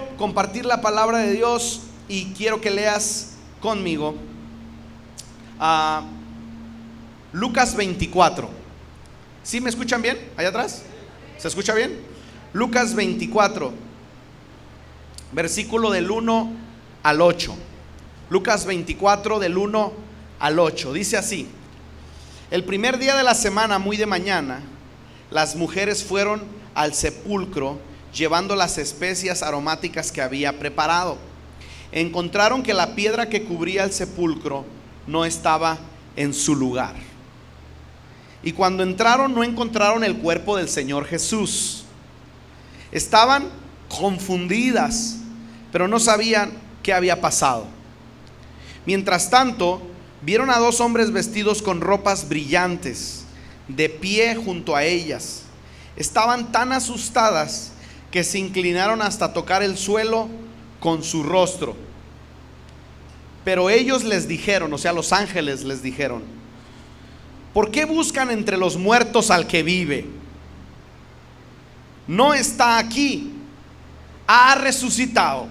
quiero compartir la palabra de Dios y quiero que leas conmigo a Lucas 24. ¿Sí me escuchan bien? ¿Allá atrás? ¿Se escucha bien? Lucas 24, versículo del 1 al 8. Lucas 24 del 1 al 8. Dice así: el primer día de la semana, muy de mañana, las mujeres fueron al sepulcro llevando las especias aromáticas que había preparado. Encontraron que la piedra que cubría el sepulcro no estaba en su lugar. Y cuando entraron no encontraron el cuerpo del Señor Jesús. Estaban confundidas, pero no sabían qué había pasado. Mientras tanto, vieron a dos hombres vestidos con ropas brillantes, de pie junto a ellas. Estaban tan asustadas que se inclinaron hasta tocar el suelo con su rostro. Pero ellos les dijeron, o sea, los ángeles les dijeron: ¿por qué buscan entre los muertos al que vive? No está aquí, ha resucitado.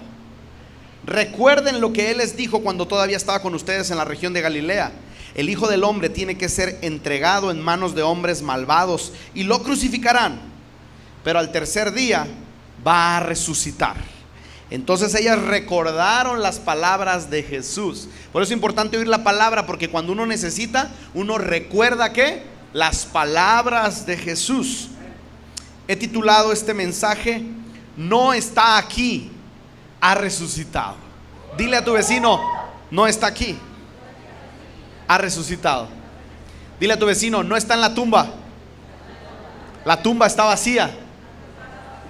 Recuerden lo que Él les dijo cuando todavía estaba con ustedes en la región de Galilea: el Hijo del Hombre tiene que ser entregado en manos de hombres malvados y lo crucificarán, pero al tercer día va a resucitar. Entonces ellas recordaron las palabras de Jesús. Por eso es importante oír la palabra, porque cuando uno necesita, uno recuerda que las palabras de Jesús. He titulado este mensaje: no está aquí, ha resucitado. Dile a tu vecino: no está aquí, ha resucitado. Dile a tu vecino: no está en la tumba está vacía,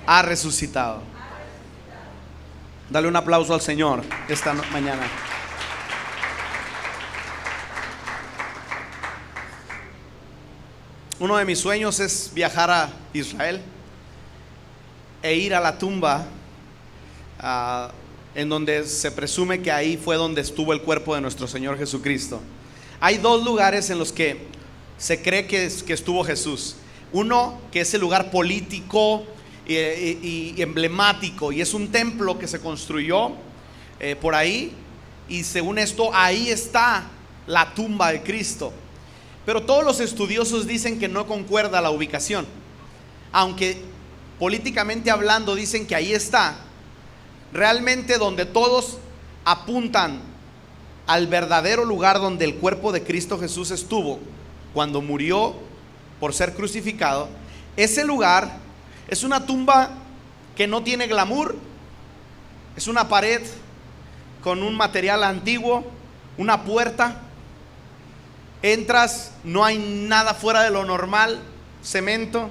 ha resucitado. Dale un aplauso al Señor esta mañana. Uno de mis sueños es viajar a Israel e ir a la tumba en donde se presume que ahí fue donde estuvo el cuerpo de nuestro Señor Jesucristo. Hay dos lugares en los que se cree que estuvo Jesús. Uno, que es el lugar político y emblemático, y es un templo que se construyó por ahí, y según esto ahí está la tumba de Cristo. Pero todos los estudiosos dicen que no concuerda la ubicación, aunque políticamente hablando dicen que ahí está. Realmente donde todos apuntan al verdadero lugar donde el cuerpo de Cristo Jesús estuvo cuando murió por ser crucificado, ese lugar es una tumba que no tiene glamour. Es una pared con un material antiguo, una puerta. Entras, no hay nada fuera de lo normal, cemento.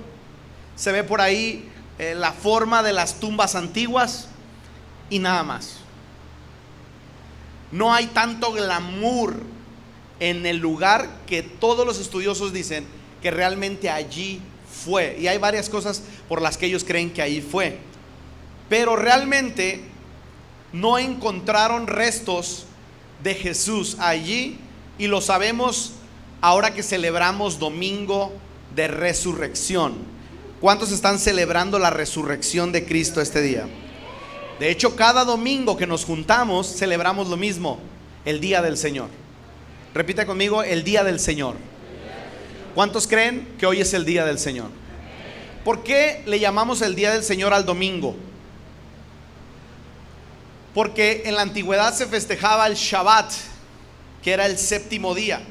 Se ve por ahí la forma de las tumbas antiguas y nada más. No hay tanto glamour en el lugar que todos los estudiosos dicen que realmente allí fue. Y hay varias cosas por las que ellos creen que allí fue, pero realmente no encontraron restos de Jesús allí, y lo sabemos ahora que celebramos Domingo de Resurrección. ¿Cuántos están celebrando la resurrección de Cristo este día? De hecho, cada domingo que nos juntamos celebramos lo mismo: el día del Señor. Repita conmigo: el día del Señor. ¿Cuántos creen que hoy es el día del Señor? ¿Por qué le llamamos el día del Señor al domingo? Porque en la antigüedad se festejaba el Shabbat, que era el séptimo día.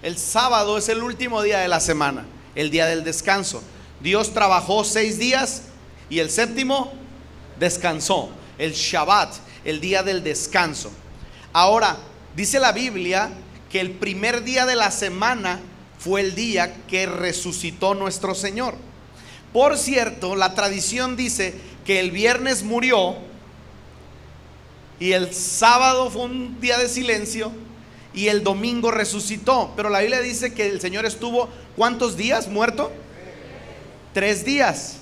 El sábado es el último día de la semana, el día del descanso. Dios trabajó 6 días y el séptimo descansó. El Shabbat, el día del descanso. Ahora, dice la Biblia que el primer día de la semana fue el día que resucitó nuestro Señor. Por cierto, la tradición dice que el viernes murió y el sábado fue un día de silencio y el domingo resucitó. Pero la Biblia dice que el Señor estuvo ¿cuántos días muerto? 3 días.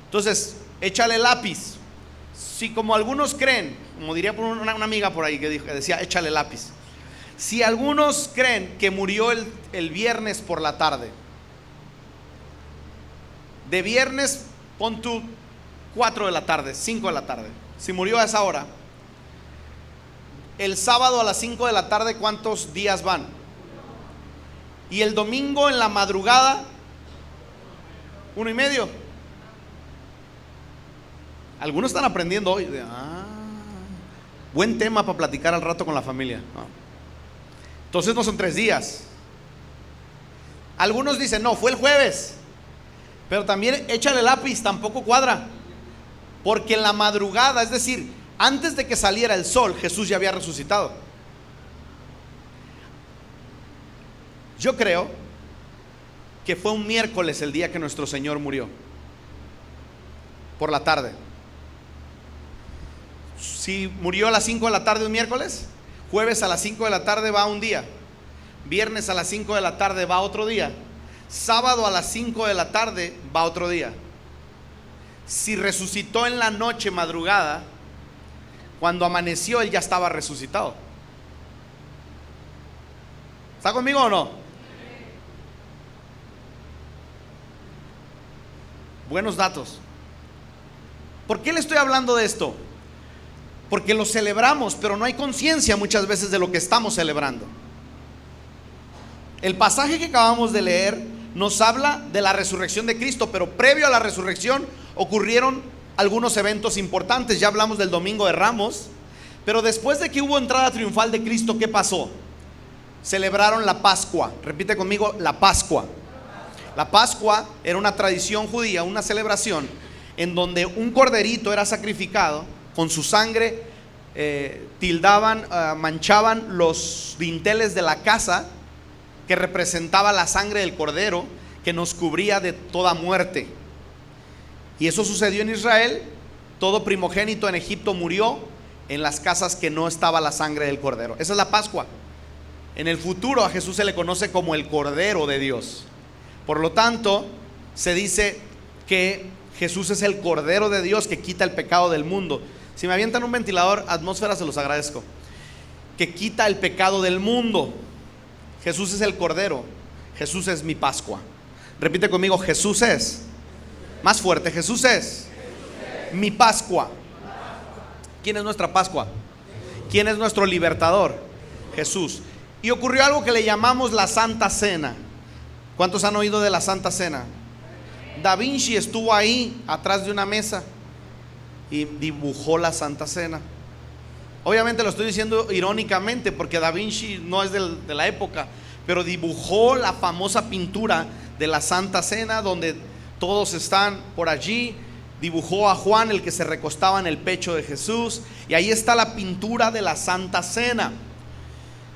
Entonces, échale lápiz. Si como algunos creen, como diría una amiga por ahí que decía échale lápiz. Si algunos creen que murió el viernes por la tarde, de viernes pon tú 4 de la tarde, 5 de la tarde, si murió a esa hora, el sábado a las 5 de la tarde, ¿cuántos días van? Y el domingo en la madrugada, 1:30. Algunos están aprendiendo hoy. Buen tema para platicar al rato con la familia. Entonces no son 3 días. Algunos dicen, no, fue el jueves. Pero también échale lápiz, tampoco cuadra. Porque en la madrugada, es decir, antes de que saliera el sol, Jesús ya había resucitado. Yo creo que fue un miércoles el día que nuestro Señor murió, por la tarde. Si murió a las 5 de la tarde un miércoles, jueves a las 5 de la tarde va un día, viernes a las 5 de la tarde va otro día, sábado a las 5 de la tarde va otro día. Si resucitó en la noche madrugada, cuando amaneció él ya estaba resucitado. ¿Está conmigo o no? Buenos datos. ¿Por qué le estoy hablando de esto? Porque lo celebramos, pero no hay conciencia muchas veces de lo que estamos celebrando. El pasaje que acabamos de leer nos habla de la resurrección de Cristo, pero previo a la resurrección ocurrieron algunos eventos importantes. Ya hablamos del Domingo de Ramos, pero después de que hubo entrada triunfal de Cristo, ¿qué pasó? Celebraron la Pascua. Repite conmigo, la Pascua. La Pascua era una tradición judía, una celebración en donde un corderito era sacrificado, con su sangre manchaban los dinteles de la casa, que representaba la sangre del cordero que nos cubría de toda muerte. Y eso sucedió en Israel. Todo primogénito en Egipto murió en las casas que no estaba la sangre del cordero. Esa es la Pascua. En el futuro a Jesús se le conoce como el Cordero de Dios. Por lo tanto, se dice que Jesús es el Cordero de Dios que quita el pecado del mundo. Si me avientan un ventilador, atmósfera, se los agradezco. Que quita el pecado del mundo. Jesús es el Cordero. Jesús es mi Pascua. Repite conmigo, Jesús es. Más fuerte, Jesús es mi Pascua. ¿Quién es nuestra Pascua? ¿Quién es nuestro libertador? Jesús. Y ocurrió algo que le llamamos la Santa Cena. ¿Cuántos han oído de la Santa Cena? Da Vinci estuvo ahí atrás de una mesa y dibujó la Santa Cena. Obviamente lo estoy diciendo irónicamente porque Da Vinci no es de la época, pero dibujó la famosa pintura de la Santa Cena donde todos están por allí. Dibujó a Juan, el que se recostaba en el pecho de Jesús, y ahí está la pintura de la Santa Cena.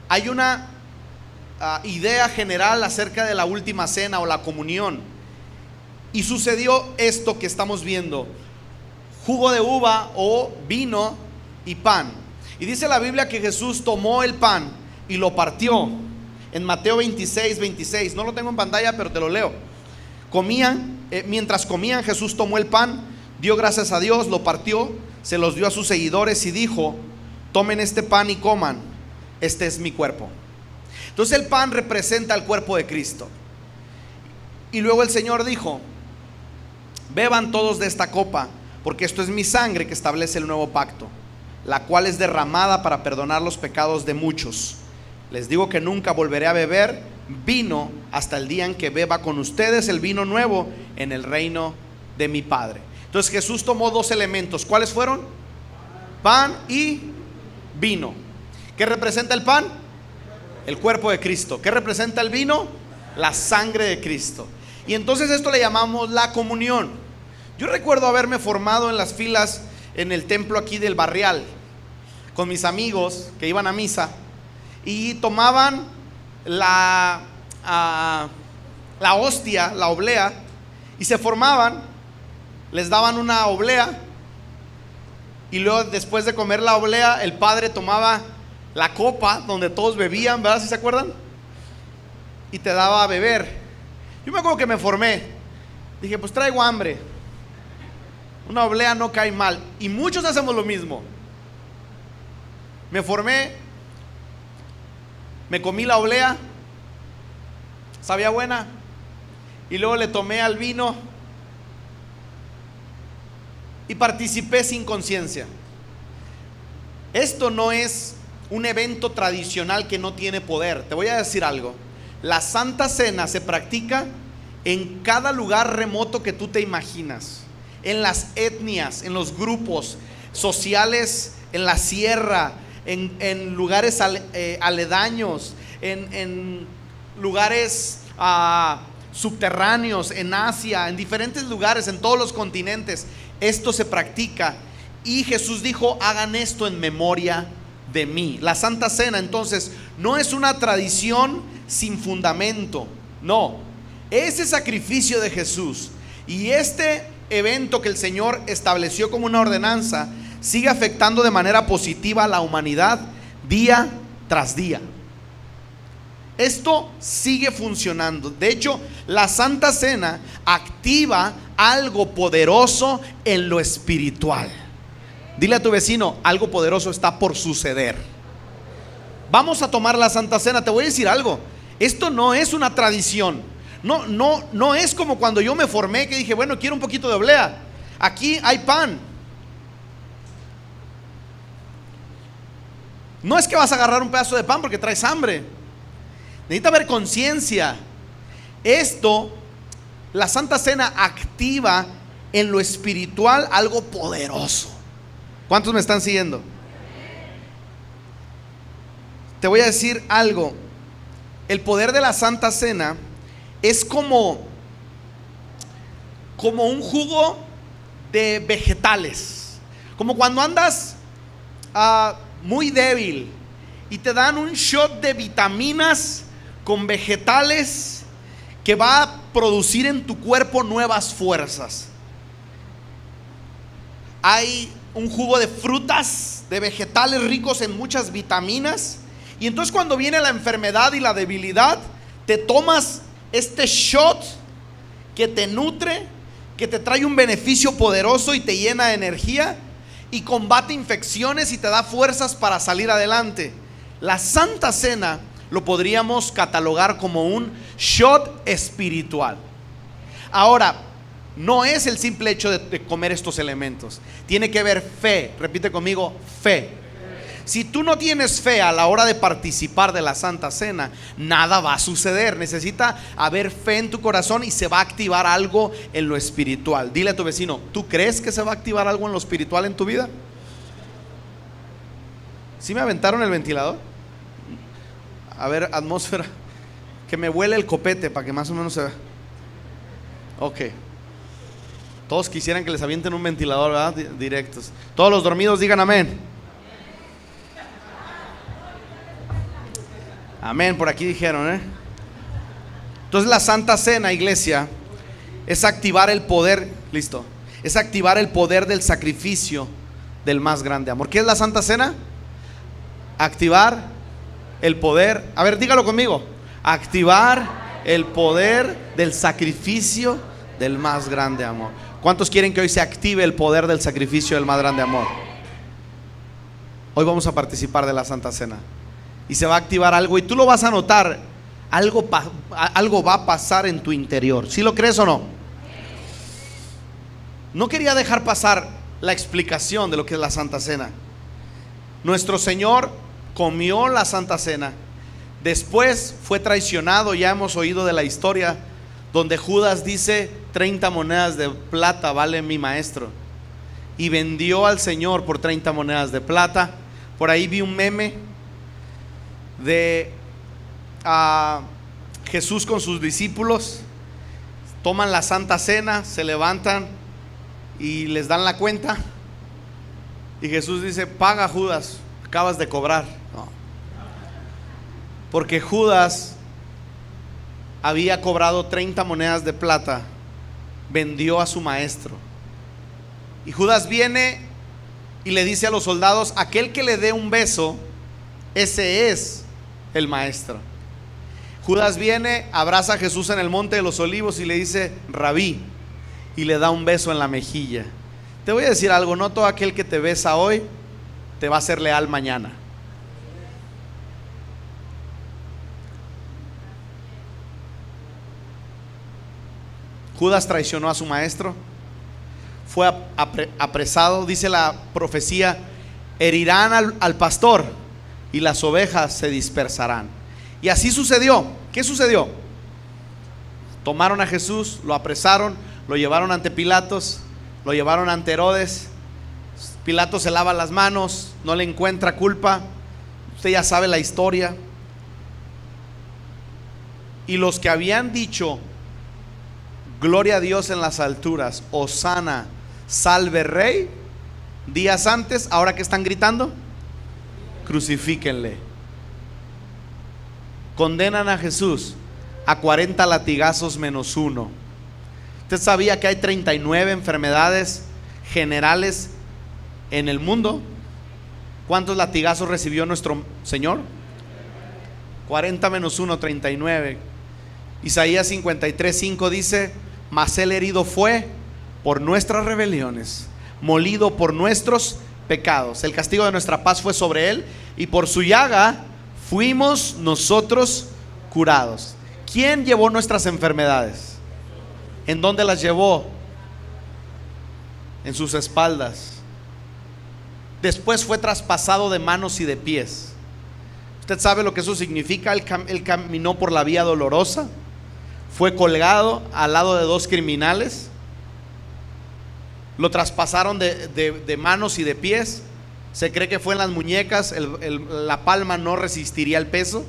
Hay una idea general acerca de la última cena o la comunión, y sucedió esto que estamos viendo: jugo de uva o vino y pan. Y dice la Biblia que Jesús tomó el pan y lo partió. En Mateo 26:26, no lo tengo en pantalla, pero te lo leo. Mientras comían, Jesús tomó el pan, dio gracias a Dios, lo partió, se los dio a sus seguidores y dijo: tomen este pan y coman, este es mi cuerpo. Entonces el pan representa el cuerpo de Cristo. Y luego el Señor dijo: beban todos de esta copa, porque esto es mi sangre que establece el nuevo pacto, la cual es derramada para perdonar los pecados de muchos. Les digo que nunca volveré a beber vino hasta el día en que beba con ustedes el vino nuevo en el reino de mi Padre. Entonces Jesús tomó dos elementos. ¿Cuáles fueron? Pan y vino. ¿Qué representa el pan? El cuerpo de Cristo. ¿Qué representa el vino? La sangre de Cristo. Y entonces esto le llamamos la comunión. Yo recuerdo haberme formado en las filas en el templo aquí del Barrial con mis amigos que iban a misa y tomaban la hostia, la oblea, y se formaban, les daban una oblea y luego después de comer la oblea el padre tomaba la copa donde todos bebían, ¿verdad? ¿Sí se acuerdan? Y te daba a beber. Yo me acuerdo que me formé, dije, pues traigo hambre, una oblea no cae mal, y muchos hacemos lo mismo. Me formé, me comí la oblea, sabía buena, y luego le tomé al vino y participé sin conciencia. Esto no es un evento tradicional que no tiene poder. Te voy a decir algo. La Santa Cena se practica en cada lugar remoto que tú te imaginas, en las etnias, en los grupos sociales, en la sierra, en lugares aledaños, en lugares subterráneos, en Asia, en diferentes lugares, en todos los continentes. Esto se practica y Jesús dijo: hagan esto en memoria de mí. La Santa Cena entonces no es una tradición sin fundamento, no, ese sacrificio de Jesús y este evento que el Señor estableció como una ordenanza sigue afectando de manera positiva a la humanidad día tras día. Esto sigue funcionando. De hecho, la Santa Cena activa algo poderoso en lo espiritual. Dile a tu vecino: algo poderoso está por suceder. Vamos a tomar la Santa Cena. Te voy a decir algo. Esto no es una tradición. No es como cuando yo me formé, que dije: bueno, quiero un poquito de oblea. Aquí hay pan. No es que vas a agarrar un pedazo de pan porque traes hambre. Necesita haber conciencia. Esto, la Santa Cena activa en lo espiritual algo poderoso. ¿Cuántos me están siguiendo? Te voy a decir algo. El poder de la Santa Cena es como un jugo de vegetales. Como cuando andas muy débil y te dan un shot de vitaminas con vegetales que va a producir en tu cuerpo nuevas fuerzas. Hay un jugo de frutas, de vegetales ricos en muchas vitaminas, y entonces cuando viene la enfermedad y la debilidad, te tomas este shot que te nutre, que te trae un beneficio poderoso y te llena de energía y combate infecciones y te da fuerzas para salir adelante. La Santa Cena lo podríamos catalogar como un shot espiritual. Ahora, no es el simple hecho de comer estos elementos. Tiene que haber fe. Repite conmigo: fe. Si tú no tienes fe a la hora de participar de la Santa Cena, nada va a suceder. Necesita haber fe en tu corazón y se va a activar algo en lo espiritual. Dile a tu vecino: ¿tú crees que se va a activar algo en lo espiritual en tu vida? ¿Sí me aventaron el ventilador? A ver, atmósfera, que me huele el copete para que más o menos se vea. Ok. Todos quisieran que les avienten un ventilador, ¿verdad? Directos. Todos los dormidos digan amén. Amén, por aquí dijeron, Entonces la Santa Cena, iglesia, es activar el poder, listo, es activar el poder del sacrificio del más grande amor. ¿Qué es la Santa Cena? Activar el poder, a ver, dígalo conmigo: activar el poder del sacrificio del más grande amor. ¿Cuántos quieren que hoy se active el poder del sacrificio del más grande amor? Hoy vamos a participar de la Santa Cena y se va a activar algo y tú lo vas a notar. Algo va a pasar en tu interior. ¿Sí lo crees o no? No quería dejar pasar la explicación de lo que es la Santa Cena. Nuestro Señor comió la Santa Cena. Después fue traicionado. Ya hemos oído de la historia donde Judas dice: 30 monedas de plata vale mi maestro, y vendió al Señor por 30 monedas de plata. Por ahí vi un meme de Jesús con sus discípulos. Toman la Santa Cena, se levantan y les dan la cuenta, y Jesús dice: paga, Judas, acabas de cobrar. No. Porque Judas había cobrado 30 monedas de plata, vendió a su maestro. Y Judas viene y le dice a los soldados: aquel que le dé un beso, ese es el maestro. Judas viene, abraza a Jesús en el monte de los olivos y le dice: Rabí, y le da un beso en la mejilla. Te voy a decir algo: no todo aquel que te besa hoy te va a ser leal mañana. Judas traicionó a su maestro, fue apresado. Dice la profecía: herirán al pastor y las ovejas se dispersarán. Y así sucedió. ¿Qué sucedió? Tomaron a Jesús, lo apresaron, lo llevaron ante Pilatos, lo llevaron ante Herodes. Pilato se lava las manos, no le encuentra culpa. Usted ya sabe la historia. Y los que habían dicho gloria a Dios en las alturas, hosana, salve rey, días antes, ahora que están gritando, crucifíquenle. Condenan a Jesús a 40 latigazos menos uno. ¿Usted sabía que hay 39 enfermedades generales en el mundo? ¿Cuántos latigazos recibió nuestro Señor? 40 menos 1, 39. Isaías 53:5 dice: mas el herido fue por nuestras rebeliones, molido por nuestros pecados. El castigo de nuestra paz fue sobre él, y por su llaga fuimos nosotros curados. ¿Quién llevó nuestras enfermedades? ¿En dónde las llevó? En sus espaldas. Después fue traspasado de manos y de pies. ¿Usted sabe lo que eso significa? Él caminó por la vía dolorosa, fue colgado al lado de dos criminales, lo traspasaron de manos y de pies. Se cree que fue en las muñecas. La palma no resistiría el peso.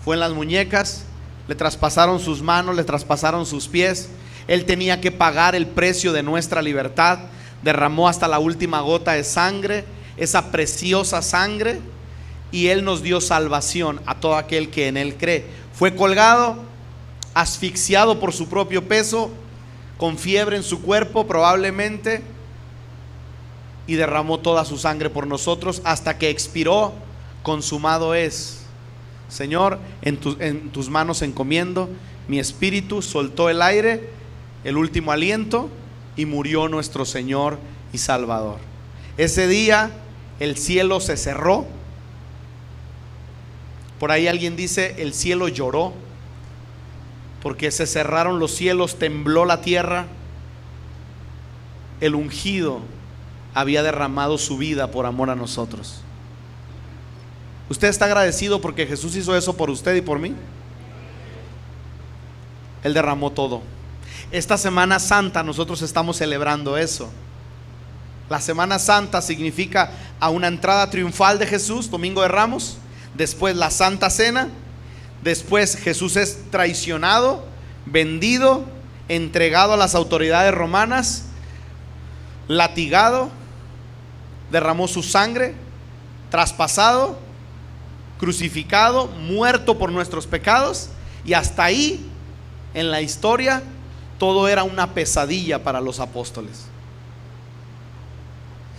Fue en las muñecas. Le traspasaron sus manos, le traspasaron sus pies. Él tenía que pagar el precio de nuestra libertad. Derramó hasta la última gota de sangre, esa preciosa sangre, y Él nos dio salvación a todo aquel que en Él cree. Fue colgado, asfixiado por su propio peso, con fiebre en su cuerpo probablemente, y derramó toda su sangre por nosotros hasta que expiró. Consumado es. Señor, en tus manos encomiendo mi espíritu. Soltó el aire, el último aliento, y murió nuestro Señor y Salvador. Ese día el cielo se cerró. Por ahí alguien dice: el cielo lloró, porque se cerraron los cielos, tembló la tierra. El ungido había derramado su vida por amor a nosotros. ¿Usted está agradecido porque Jesús hizo eso por usted y por mí? Él derramó todo. Esta Semana Santa nosotros estamos celebrando eso. La Semana Santa significa a una entrada triunfal de Jesús, Domingo de Ramos. Después la Santa Cena. Después Jesús es traicionado, vendido, entregado a las autoridades romanas, latigado, derramó su sangre, traspasado, crucificado, muerto por nuestros pecados. Y hasta ahí en la historia todo era una pesadilla para los apóstoles.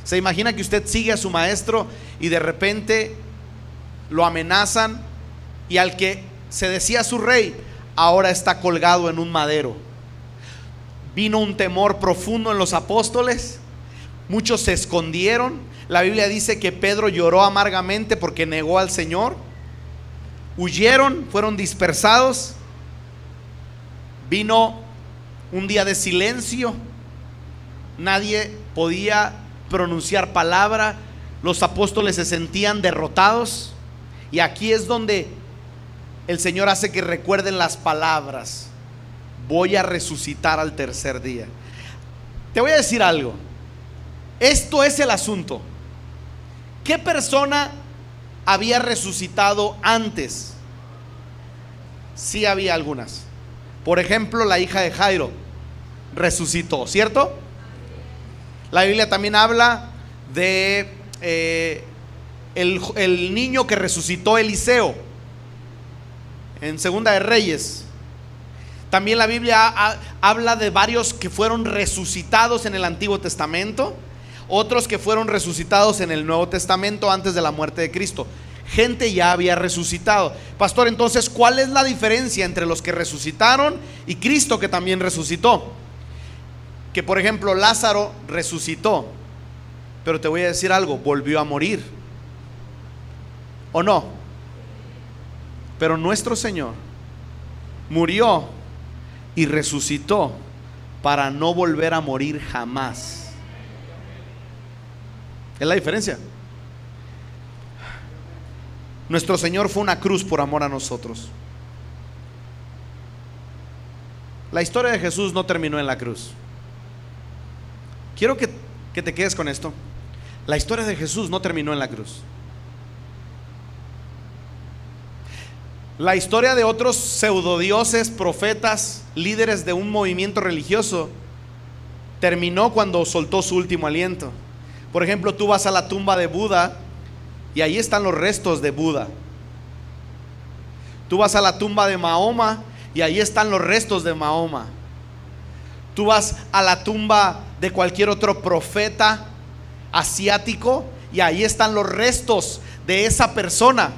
¿Se imagina que usted sigue a su maestro y de repente lo amenazan, y al que se decía su rey ahora está colgado en un madero? Vino un temor profundo en los apóstoles. Muchos se escondieron. La Biblia dice que Pedro lloró amargamente porque negó al Señor. Huyeron, fueron dispersados. Vino un día de silencio. Nadie podía pronunciar palabra. Los apóstoles se sentían derrotados. Y aquí es donde el Señor hace que recuerden las palabras: voy a resucitar al tercer día. Te voy a decir algo. Esto es el asunto. ¿Qué persona había resucitado antes? Sí, había algunas. Por ejemplo, la hija de Jairo resucitó, ¿cierto? La Biblia también habla de el niño que resucitó Eliseo en Segunda de Reyes. También la Biblia habla de varios que fueron resucitados en el Antiguo Testamento, otros que fueron resucitados en el Nuevo Testamento antes de la muerte de Cristo. Gente ya había resucitado. Pastor, entonces, ¿cuál es la diferencia entre los que resucitaron y Cristo que también resucitó? Que por ejemplo Lázaro resucitó, pero te voy a decir algo: volvió a morir, ¿o no? Pero nuestro Señor murió y resucitó para no volver a morir jamás. Es la diferencia. Nuestro Señor fue una cruz por amor a nosotros. La historia de Jesús no terminó en la cruz. Quiero que te quedes con esto. La historia de Jesús no terminó en la cruz. La historia de otros pseudodioses, profetas, líderes de un movimiento religioso terminó cuando soltó su último aliento. Por ejemplo, tú vas a la tumba de Buda y ahí están los restos de Buda. Tú vas a la tumba de Mahoma y ahí están los restos de Mahoma. Tú vas a la tumba de cualquier otro profeta asiático y ahí están los restos de esa persona.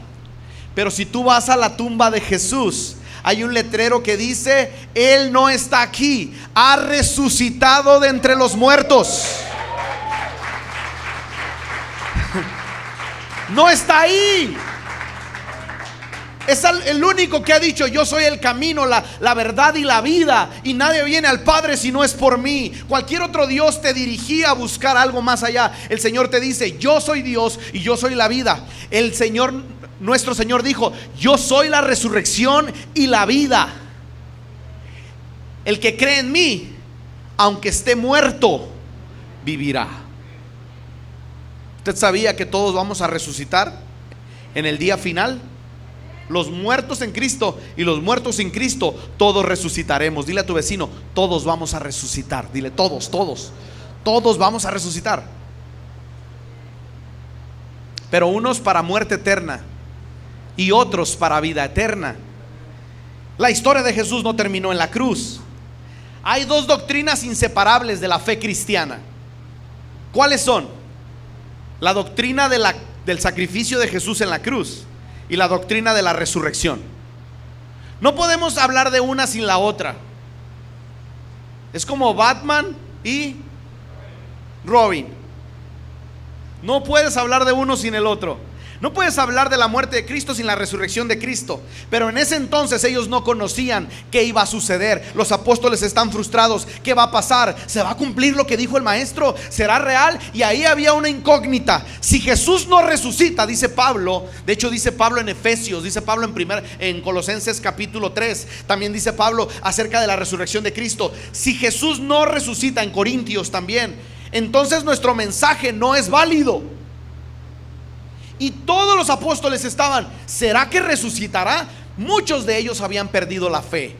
Pero si tú vas a la tumba de Jesús, hay un letrero que dice: Él no está aquí, ha resucitado de entre los muertos. No está ahí. Es el único que ha dicho: yo soy el camino, la verdad y la vida, y nadie viene al Padre si no es por mí. Cualquier otro Dios te dirigía a buscar algo más allá. El Señor te dice: yo soy Dios y yo soy la vida. El Señor, nuestro Señor dijo: yo soy la resurrección y la vida. El que cree en mí, aunque esté muerto, vivirá. ¿Usted sabía que todos vamos a resucitar en el día final? Los muertos en Cristo y los muertos sin Cristo, todos resucitaremos. Dile a tu vecino: todos vamos a resucitar. Dile: todos vamos a resucitar. Pero unos para muerte eterna y otros para vida eterna. La historia de Jesús no terminó en la cruz. Hay dos doctrinas inseparables de la fe cristiana. ¿Cuáles son? La doctrina del sacrificio de Jesús en la cruz y la doctrina de la resurrección. No podemos hablar de una sin la otra. Es como Batman y Robin. No puedes hablar de uno sin el otro. No puedes hablar de la muerte de Cristo sin la resurrección de Cristo. Pero en ese entonces ellos no conocían qué iba a suceder. Los apóstoles están frustrados. ¿Qué va a pasar? ¿Se va a cumplir lo que dijo el maestro? ¿Será real? Y ahí había una incógnita. Si Jesús no resucita, dice Pablo, de hecho dice Pablo en Efesios, dice Pablo en Colosenses capítulo 3, también dice Pablo acerca de la resurrección de Cristo. Si Jesús no resucita, en Corintios también, entonces nuestro mensaje no es válido. Y todos los apóstoles estaban: ¿será que resucitará? Muchos de ellos habían perdido la fe,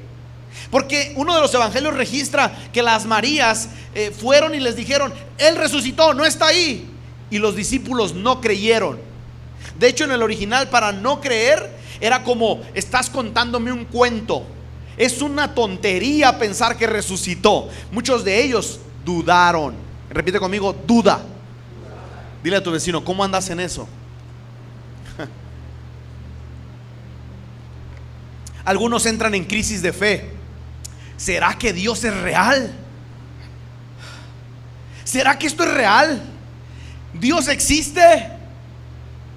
porque uno de los evangelios registra que las Marías fueron y les dijeron: Él resucitó, no está ahí. Y los discípulos no creyeron. De hecho, en el original, para no creer era como: estás contándome un cuento, es una tontería pensar que resucitó. Muchos de ellos dudaron. Repite conmigo: duda. Dile a tu vecino: ¿cómo andas en eso? Algunos entran en crisis de fe. ¿Será que Dios es real? ¿Será que esto es real? ¿Dios existe?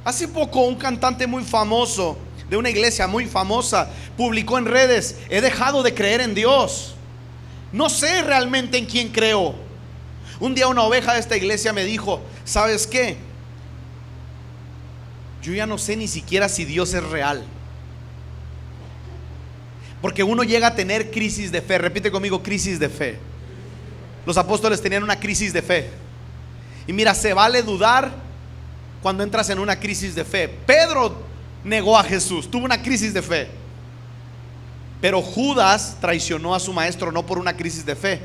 Hace poco un cantante muy famoso de una iglesia muy famosa publicó en redes: he dejado de creer en Dios. No sé realmente en quién creo. Un día una oveja de esta iglesia me dijo: ¿sabes qué? Yo ya no sé ni siquiera si Dios es real. Porque uno llega a tener crisis de fe. Repite conmigo: crisis de fe. Los apóstoles tenían una crisis de fe. Y mira, se vale dudar cuando entras en una crisis de fe. Pedro negó a Jesús, tuvo una crisis de fe. Pero Judas traicionó a su maestro no por una crisis de fe,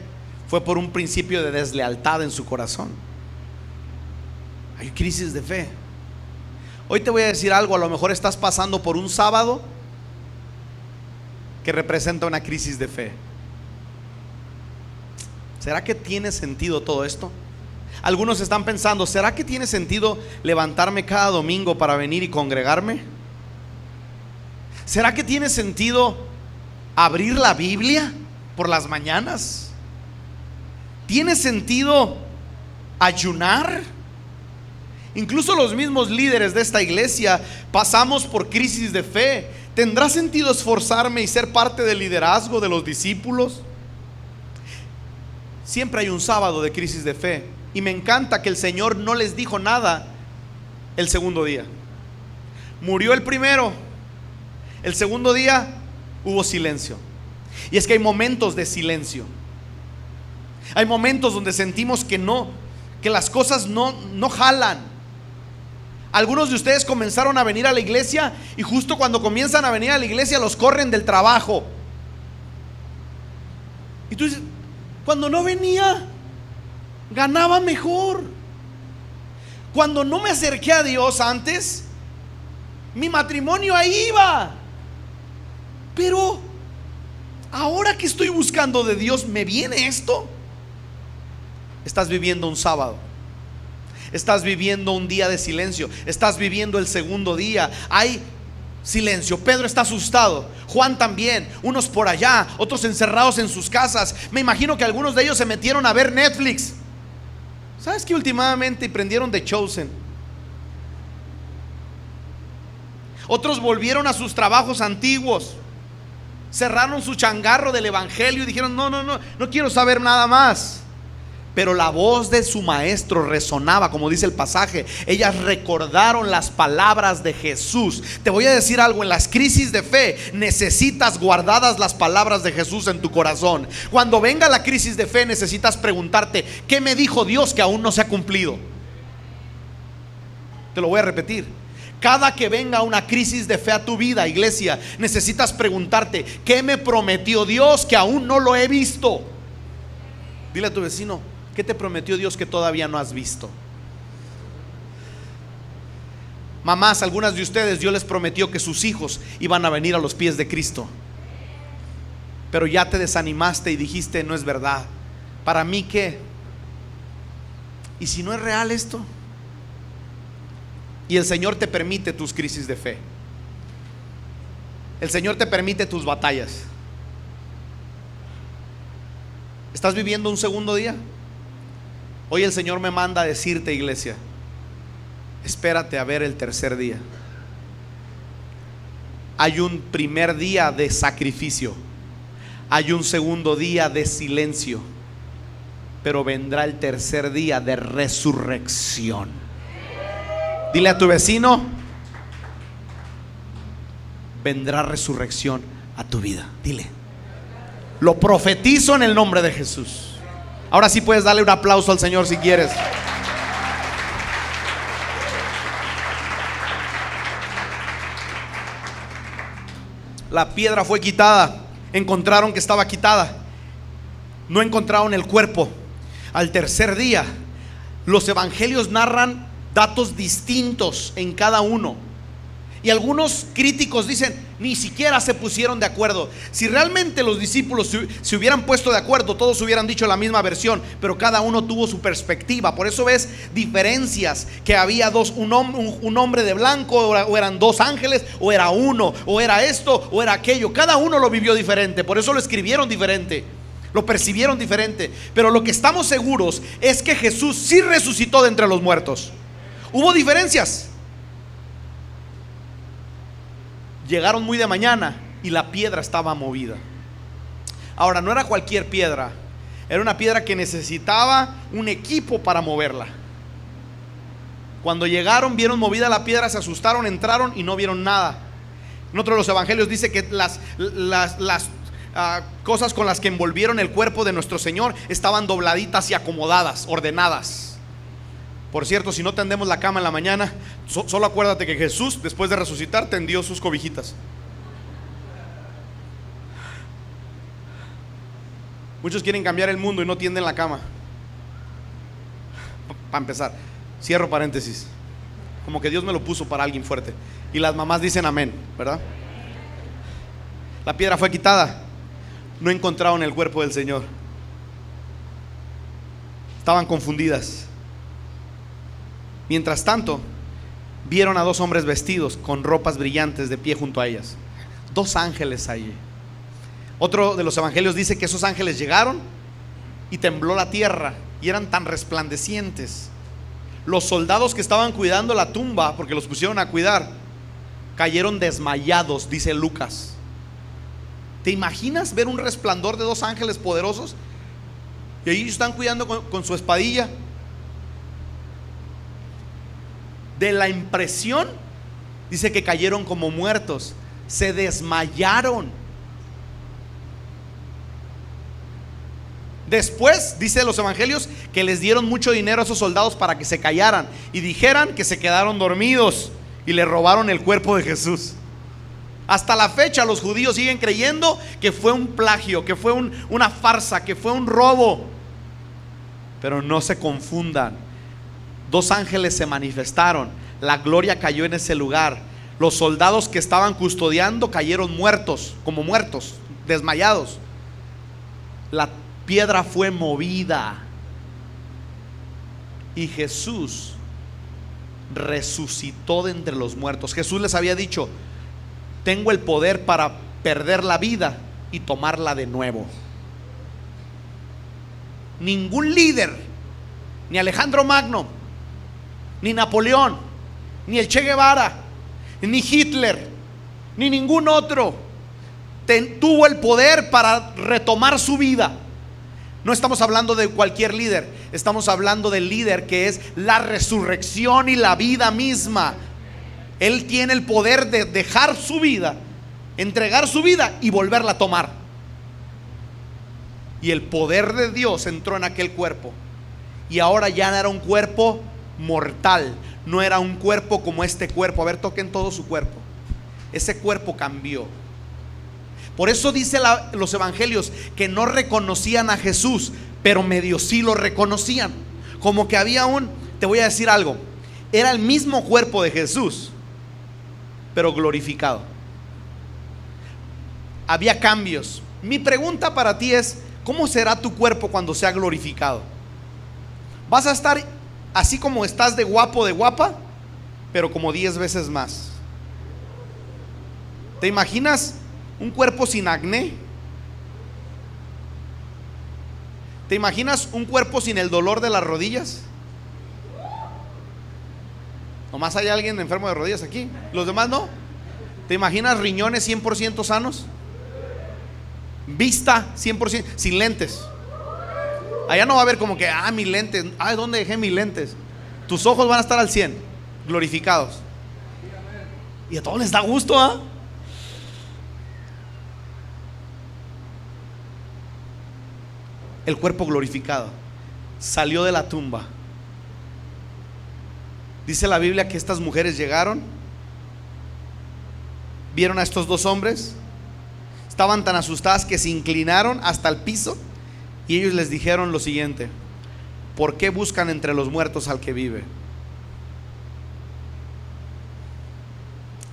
fue por un principio de deslealtad en su corazón. Hay crisis de fe. Hoy te voy a decir algo: a lo mejor estás pasando por un sábado que representa una crisis de fe. ¿Será que tiene sentido todo esto? Algunos están pensando: ¿será que tiene sentido levantarme cada domingo para venir y congregarme? ¿Será que tiene sentido abrir la Biblia por las mañanas? ¿Tiene sentido ayunar? Incluso los mismos líderes de esta iglesia pasamos por crisis de fe. ¿Tendrá sentido esforzarme y ser parte del liderazgo de los discípulos? Siempre hay un sábado de crisis de fe. Y me encanta que el Señor no les dijo nada el segundo día. Murió el primero. El segundo día hubo silencio. Y es que hay momentos de silencio. Hay momentos donde sentimos que las cosas no jalan. Algunos de ustedes comenzaron a venir a la iglesia y justo cuando comienzan a venir a la iglesia los corren del trabajo. Y tú dices, cuando no venía, ganaba mejor. Cuando no me acerqué a Dios antes, mi matrimonio ahí iba. Pero ahora que estoy buscando de Dios, ¿me viene esto? Estás viviendo un sábado. Estás viviendo un día de silencio. Estás viviendo el segundo día. Hay silencio. Pedro está asustado. Juan también. Unos por allá, otros encerrados en sus casas. Me imagino que algunos de ellos se metieron a ver Netflix. ¿Sabes que últimamente prendieron The Chosen? Otros volvieron a sus trabajos antiguos. Cerraron su changarro del evangelio y dijeron, no quiero saber nada más. Pero la voz de su maestro resonaba, como dice el pasaje. Ellas recordaron las palabras de Jesús. Te voy a decir algo, en las crisis de fe necesitas guardadas las palabras de Jesús en tu corazón. Cuando venga la crisis de fe necesitas preguntarte, ¿qué me dijo Dios que aún no se ha cumplido? Te lo voy a repetir. Cada que venga una crisis de fe a tu vida, iglesia, necesitas preguntarte, ¿qué me prometió Dios que aún no lo he visto? Dile a tu vecino, ¿qué te prometió Dios que todavía no has visto? Mamás, algunas de ustedes, Dios les prometió que sus hijos iban a venir a los pies de Cristo, pero ya te desanimaste y dijiste, no es verdad. ¿Para mí qué? ¿Y si no es real esto? Y el Señor te permite tus crisis de fe. El Señor te permite tus batallas. ¿Estás viviendo un segundo día? Hoy el Señor me manda a decirte, iglesia, espérate a ver el tercer día. Hay un primer día de sacrificio, hay un segundo día de silencio, pero vendrá el tercer día de resurrección. Dile a tu vecino, vendrá resurrección a tu vida. Dile, lo profetizo en el nombre de Jesús. Ahora sí puedes darle un aplauso al Señor si quieres. La piedra fue quitada. Encontraron que estaba quitada. No encontraron el cuerpo. Al tercer día, los evangelios narran datos distintos en cada uno. Y algunos críticos dicen, ni siquiera se pusieron de acuerdo. Si realmente los discípulos se hubieran puesto de acuerdo, todos hubieran dicho la misma versión, pero cada uno tuvo su perspectiva. Por eso ves diferencias, que había dos, un hombre de blanco, o eran dos ángeles, o era uno, o era esto, o era aquello. Cada uno lo vivió diferente, por eso lo escribieron diferente, lo percibieron diferente. Pero lo que estamos seguros es que Jesús sí resucitó de entre los muertos. Hubo diferencias. Llegaron muy de mañana y la piedra estaba movida. Ahora, no era cualquier piedra, era una piedra que necesitaba un equipo para moverla. Cuando llegaron, vieron movida la piedra, se asustaron, entraron y no vieron nada. En otro de los evangelios dice que las cosas con las que envolvieron el cuerpo de nuestro Señor estaban dobladitas y acomodadas, ordenadas. Por cierto, si no tendemos la cama en la mañana, solo acuérdate que Jesús, después de resucitar, tendió sus cobijitas. Muchos quieren cambiar el mundo y no tienden la cama. Para empezar, cierro paréntesis, como que Dios me lo puso para alguien fuerte. Y las mamás dicen amén, ¿verdad? La piedra fue quitada. No encontraron el cuerpo del Señor. Estaban confundidas. Mientras tanto, vieron a dos hombres vestidos con ropas brillantes de pie junto a ellas. Dos ángeles allí. Otro de los evangelios dice que esos ángeles llegaron y tembló la tierra, y eran tan resplandecientes. Los soldados que estaban cuidando la tumba, porque los pusieron a cuidar, cayeron desmayados, dice Lucas. ¿Te imaginas ver un resplandor de dos ángeles poderosos? Y ahí están cuidando con su espadilla. De la impresión Dice que cayeron como muertos, se desmayaron. Después, dice los evangelios, que les dieron mucho dinero a esos soldados para que se callaran y dijeran que se quedaron dormidos, y le robaron el cuerpo de Jesús. Hasta la fecha los judíos siguen creyendo que fue un plagio, que fue una farsa, que fue un robo. Pero no se confundan. 2 ángeles se manifestaron, la gloria cayó en ese lugar. Los soldados que estaban custodiando cayeron muertos, como muertos, desmayados. La piedra fue movida y Jesús resucitó de entre los muertos. Jesús les había dicho: tengo el poder para perder la vida y tomarla de nuevo. Ningún líder, ni Alejandro Magno, ni Napoleón, ni el Che Guevara, ni Hitler, ni ningún otro tuvo el poder para retomar su vida. No estamos hablando de cualquier líder, estamos hablando del líder que es la resurrección y la vida misma. Él tiene el poder de dejar su vida, entregar su vida y volverla a tomar. Y el poder de Dios entró en aquel cuerpo. Y ahora ya no era un cuerpo mortal, no era un cuerpo como este cuerpo. A ver, toquen todo su cuerpo. Ese cuerpo cambió. Por eso dice los evangelios que no reconocían a Jesús, pero medio sí lo reconocían. Como que había te voy a decir algo, era el mismo cuerpo de Jesús, pero glorificado. Había cambios. Mi pregunta para ti es: ¿cómo será tu cuerpo cuando sea glorificado? ¿Vas a estar así como estás de guapo, de guapa, pero como 10 veces más? ¿Te imaginas un cuerpo sin acné? ¿Te imaginas un cuerpo sin el dolor de las rodillas? Nomás hay alguien enfermo de rodillas aquí, los demás no. ¿Te imaginas riñones 100% sanos? Vista 100%, sin lentes. Allá no va a haber como que, mis lentes, ¿dónde dejé mis lentes? Tus ojos van a estar al 100, glorificados. Y a todos les da gusto, ¿ah? El cuerpo glorificado salió de la tumba. Dice la Biblia que estas mujeres llegaron, vieron a estos 2 hombres, estaban tan asustadas que se inclinaron hasta el piso y ellos les dijeron lo siguiente: ¿por qué buscan entre los muertos al que vive?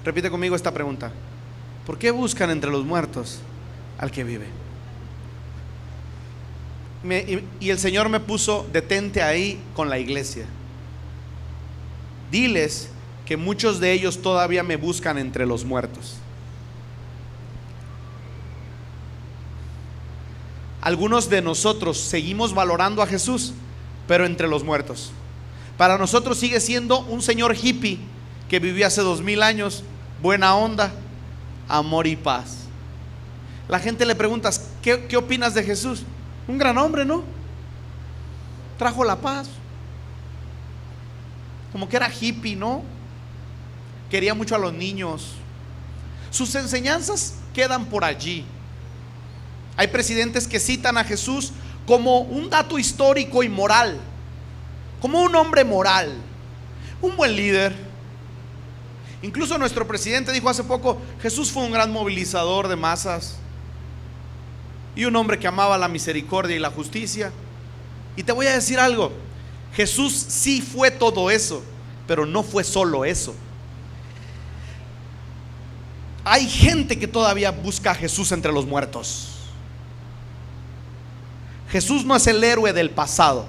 Repite conmigo esta pregunta: ¿por qué buscan entre los muertos al que vive? Y el Señor me puso: detente ahí con la iglesia. Diles que muchos de ellos todavía me buscan entre los muertos. Algunos de nosotros seguimos valorando a Jesús, pero entre los muertos. Para nosotros sigue siendo un señor hippie que vivió hace 2000 años, buena onda, amor y paz. La gente le pregunta: ¿qué opinas de Jesús? Un gran hombre, ¿no? Trajo la paz. Como que era hippie, ¿no? Quería mucho a los niños. Sus enseñanzas quedan por allí. Hay presidentes que citan a Jesús como un dato histórico y moral, como un hombre moral, un buen líder. Incluso nuestro presidente dijo hace poco: Jesús fue un gran movilizador de masas y un hombre que amaba la misericordia y la justicia. Y te voy a decir algo: Jesús sí fue todo eso, pero no fue solo eso. Hay gente que todavía busca a Jesús entre los muertos. Jesús no es el héroe del pasado,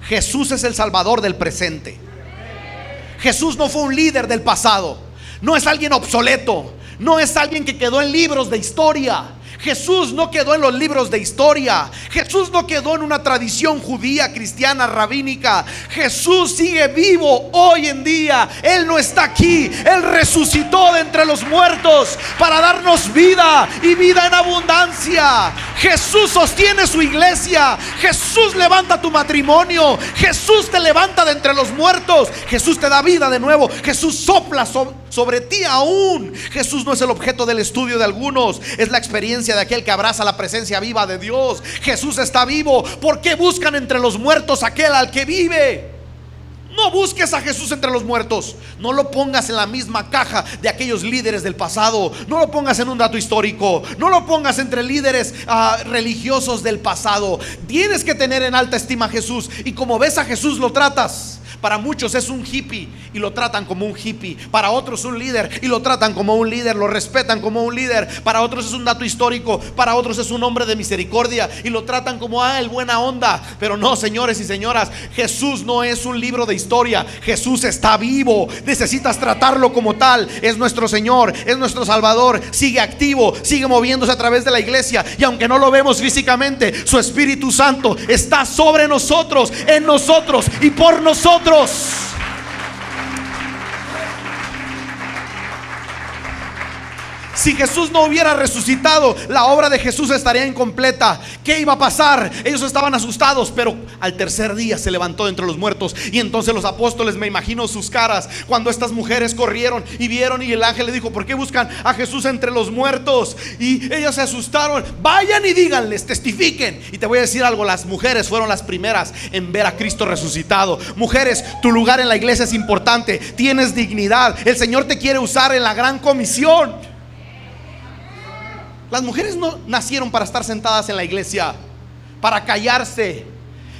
Jesús es el salvador del presente. Jesús no fue un líder del pasado, no es alguien obsoleto, no es alguien que quedó en libros de historia. Jesús no quedó en los libros de historia. Jesús no quedó en una tradición judía, cristiana, rabínica. Jesús sigue vivo hoy en día. Él no está aquí. Él resucitó de entre los muertos para darnos vida y vida en abundancia. Jesús sostiene su iglesia. Jesús levanta tu matrimonio. Jesús te levanta de entre los muertos. Jesús te da vida de nuevo. Jesús sopla sobre ti aún. Jesús no es el objeto del estudio de algunos, es la experiencia de aquel que abraza la presencia viva de Dios. Jesús está vivo. ¿Por qué buscan entre los muertos aquel al que vive? No busques a Jesús entre los muertos. No lo pongas en la misma caja de aquellos líderes del pasado. No lo pongas en un dato histórico. No lo pongas entre líderes religiosos del pasado. Tienes que tener en alta estima a Jesús. Y como ves a Jesús, lo tratas. Para muchos es un hippie y lo tratan como un hippie. Para otros un líder y lo tratan como un líder, lo respetan como un líder. Para otros es un dato histórico. Para otros es un hombre de misericordia y lo tratan como el buena onda. Pero no, señores y señoras, Jesús no es un libro de historia. Jesús está vivo. Necesitas tratarlo como tal. Es nuestro Señor, es nuestro Salvador. Sigue activo, sigue moviéndose a través de la iglesia. Y aunque no lo vemos físicamente, su Espíritu Santo está sobre nosotros, en nosotros y por nosotros. Si Jesús no hubiera resucitado, la obra de Jesús estaría incompleta. ¿Qué iba a pasar? Ellos estaban asustados, pero al tercer día se levantó de entre los muertos. Y entonces los apóstoles, me imagino sus caras cuando estas mujeres corrieron y vieron, y el ángel le dijo: ¿por qué buscan a Jesús entre los muertos? Y ellas se asustaron. Vayan y díganles, testifiquen. Y te voy a decir algo: las mujeres fueron las primeras en ver a Cristo resucitado. Mujeres, tu lugar en la iglesia es importante. Tienes dignidad. El Señor te quiere usar en la gran comisión. Las mujeres no nacieron para estar sentadas en la iglesia, para callarse.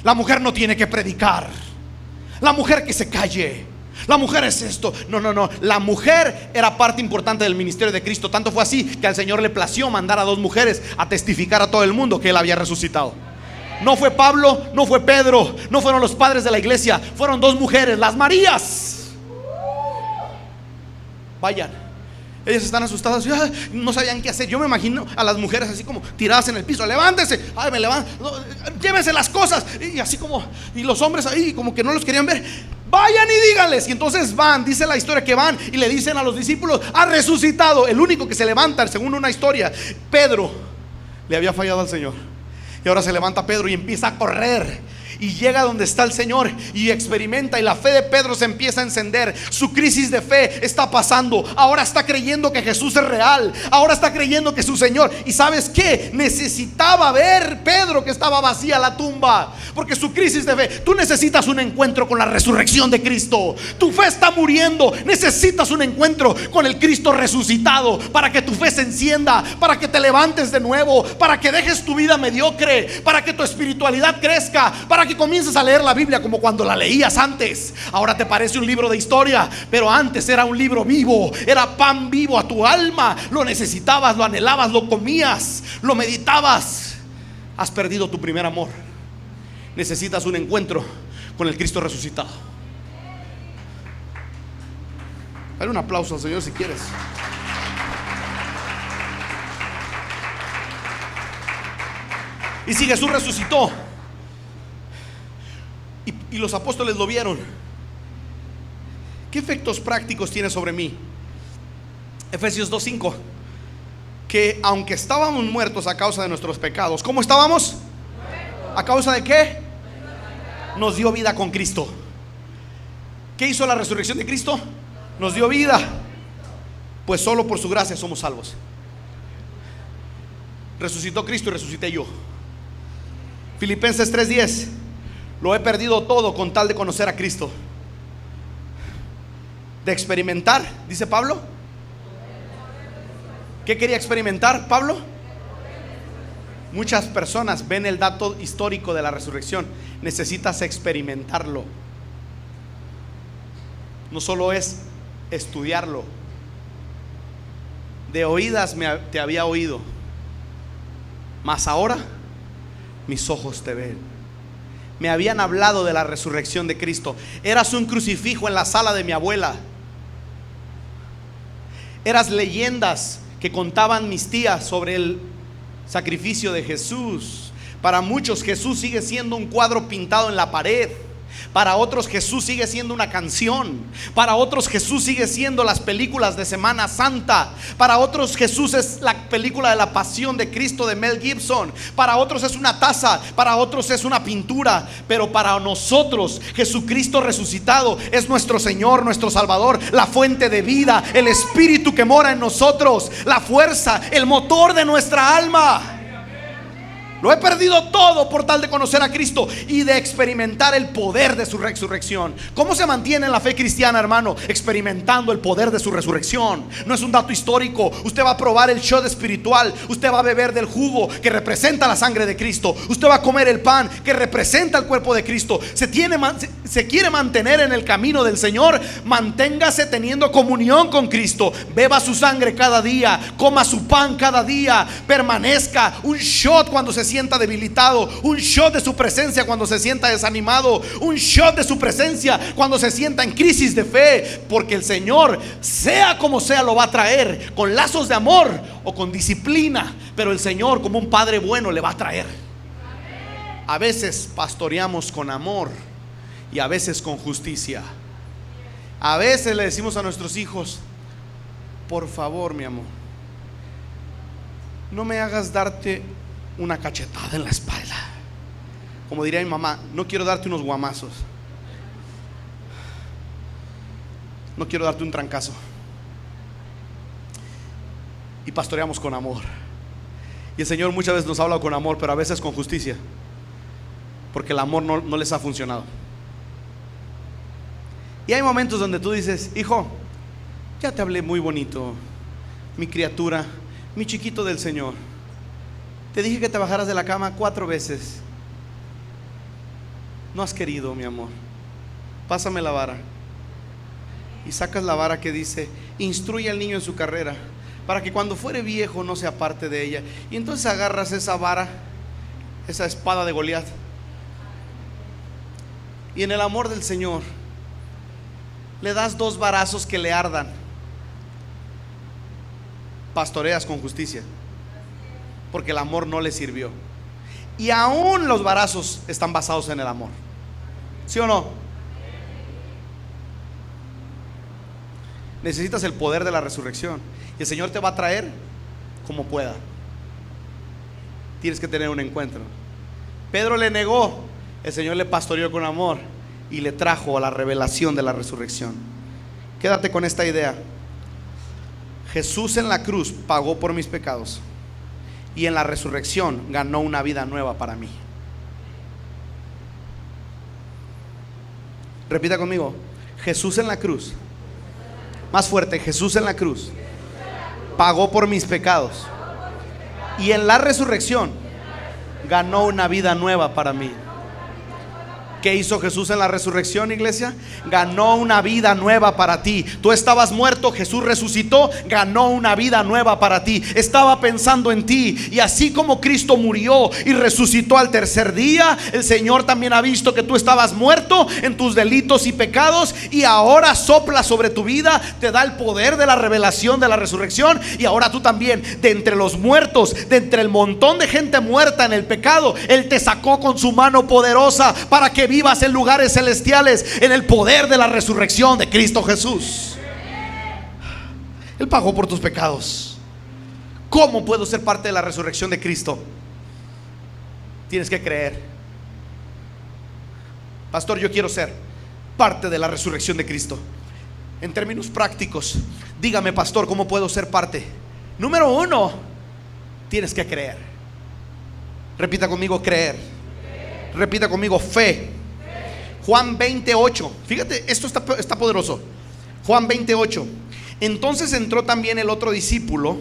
La mujer no tiene que predicar. La mujer que se calle. La mujer es esto. No. La mujer era parte importante del ministerio de Cristo. Tanto fue así que al Señor le plació mandar a 2 mujeres a testificar a todo el mundo que Él había resucitado. No fue Pablo, no fue Pedro, no fueron los padres de la iglesia. Fueron 2 mujeres, las Marías. Vayan. Ellas están asustadas, no sabían qué hacer. Yo me imagino a las mujeres así como tiradas en el piso. Levántese, me levanto, llévense las cosas. Y así como, y los hombres ahí como que no los querían ver. Vayan y díganles. Y entonces van, dice la historia que van y le dicen a los discípulos: ha resucitado. El único que se levanta, según una historia, Pedro, le había fallado al Señor. Y ahora se levanta Pedro y empieza a correr. Y llega donde está el Señor y experimenta, y la fe de Pedro se empieza a encender. Su crisis de fe está pasando. Ahora está creyendo que Jesús es real. Ahora está creyendo que es su Señor. ¿Y sabes qué? Necesitaba ver Pedro que estaba vacía la tumba, porque su crisis de fe. Tú necesitas un encuentro con la resurrección de Cristo. Tu fe está muriendo. Necesitas un encuentro con el Cristo resucitado para que tu fe se encienda, para que te levantes de nuevo, para que dejes tu vida mediocre, para que tu espiritualidad crezca, para que comiences a leer la Biblia como cuando la leías antes. Ahora te parece un libro de historia, pero antes era un libro vivo. Era pan vivo a tu alma. Lo necesitabas, lo anhelabas, lo comías, lo meditabas. Has perdido tu primer amor. Necesitas un encuentro con el Cristo resucitado. Dale un aplauso al Señor si quieres. Y si Jesús resucitó y los apóstoles lo vieron, ¿qué efectos prácticos tiene sobre mí? Efesios 2:5, que aunque estábamos muertos a causa de nuestros pecados, ¿cómo estábamos? ¿A causa de qué? Nos dio vida con Cristo. ¿Qué hizo la resurrección de Cristo? Nos dio vida. Pues solo por su gracia somos salvos. Resucitó Cristo y resucité yo. Filipenses 3:10: lo he perdido todo con tal de conocer a Cristo, de experimentar, dice Pablo. ¿Qué quería experimentar Pablo? Muchas personas ven el dato histórico de la resurrección. Necesitas experimentarlo. No solo es estudiarlo. De oídas te había oído, mas ahora mis ojos te ven. Me habían hablado de la resurrección de Cristo. Eras un crucifijo en la sala de mi abuela. Eras leyendas que contaban mis tías sobre sacrificio de Jesús. Para muchos Jesús sigue siendo un cuadro pintado en la pared. Para otros Jesús sigue siendo una canción. Para otros Jesús sigue siendo las películas de Semana Santa. Para otros Jesús es la película de la Pasión de Cristo de Mel Gibson. Para otros es una taza. Para otros es una pintura. Pero para nosotros Jesucristo resucitado es nuestro Señor, nuestro Salvador, la fuente de vida, el Espíritu que mora en nosotros, la fuerza, el motor de nuestra alma. Lo he perdido todo por tal de conocer a Cristo y de experimentar el poder de su resurrección. ¿Cómo se mantiene en la fe cristiana, hermano? Experimentando el poder de su resurrección. No es un dato histórico. Usted va a probar el shot espiritual. Usted va a beber del jugo que representa la sangre de Cristo. Usted va a comer el pan que representa el cuerpo de Cristo. Se quiere mantener en el camino del Señor. Manténgase teniendo comunión con Cristo. Beba su sangre cada día. Coma su pan cada día. Permanezca. Un shot cuando se sienta debilitado, un shot de su presencia cuando se sienta desanimado, un shot de su presencia cuando se sienta en crisis de fe, porque el Señor, sea como sea, lo va a traer con lazos de amor o con disciplina, pero el Señor, como un padre bueno, le va a traer. A veces pastoreamos con amor y a veces con justicia. A veces le decimos a nuestros hijos: por favor, mi amor, no me hagas darte una cachetada en la espalda. Como diría mi mamá, no quiero darte unos guamazos, no quiero darte un trancazo. Y pastoreamos con amor. Y el Señor muchas veces nos habla con amor, pero a veces con justicia, porque el amor no les ha funcionado. Y hay momentos donde tú dices: hijo, ya te hablé muy bonito, mi criatura, mi chiquito del Señor. Te dije que te bajaras de la cama 4 veces. No has querido, mi amor. Pásame la vara. Y sacas la vara que dice: instruye al niño en su carrera, para que cuando fuere viejo no se aparte de ella. Y entonces agarras esa vara, esa espada de Goliat, y en el amor del Señor le das 2 varazos que le ardan. Pastoreas con justicia, porque el amor no le sirvió. Y aún los varazos están basados en el amor. ¿Sí o no? Necesitas el poder de la resurrección, y el Señor te va a traer como pueda. Tienes que tener un encuentro. Pedro le negó, el Señor le pastoreó con amor y le trajo a la revelación de la resurrección. Quédate con esta idea: Jesús en la cruz pagó por mis pecados, y en la resurrección ganó una vida nueva para mí. Repita conmigo: Jesús en la cruz. Más fuerte: Jesús en la cruz pagó por mis pecados, y en la resurrección ganó una vida nueva para mí. ¿Qué hizo Jesús en la resurrección, iglesia? Ganó una vida nueva para ti. Tú estabas muerto, Jesús resucitó, ganó una vida nueva para ti. Estaba pensando en ti, y así como Cristo murió y resucitó al tercer día, el Señor también ha visto que tú estabas muerto en tus delitos y pecados, y ahora sopla sobre tu vida, te da el poder de la revelación de la resurrección, y ahora tú también, de entre los muertos, de entre el montón de gente muerta en el pecado, Él te sacó con su mano poderosa para que vivas en lugares celestiales en el poder de la resurrección de Cristo Jesús. Él pagó por tus pecados. ¿Cómo puedo ser parte de la resurrección de Cristo? Tienes que creer. Pastor, yo quiero ser parte de la resurrección de Cristo. En términos prácticos, dígame, pastor, ¿cómo puedo ser parte? Número 1, tienes que creer. Repita conmigo: creer. Repita conmigo: fe. Juan 20:8. Fíjate, esto está poderoso. Juan 20:8. Entonces entró también el otro discípulo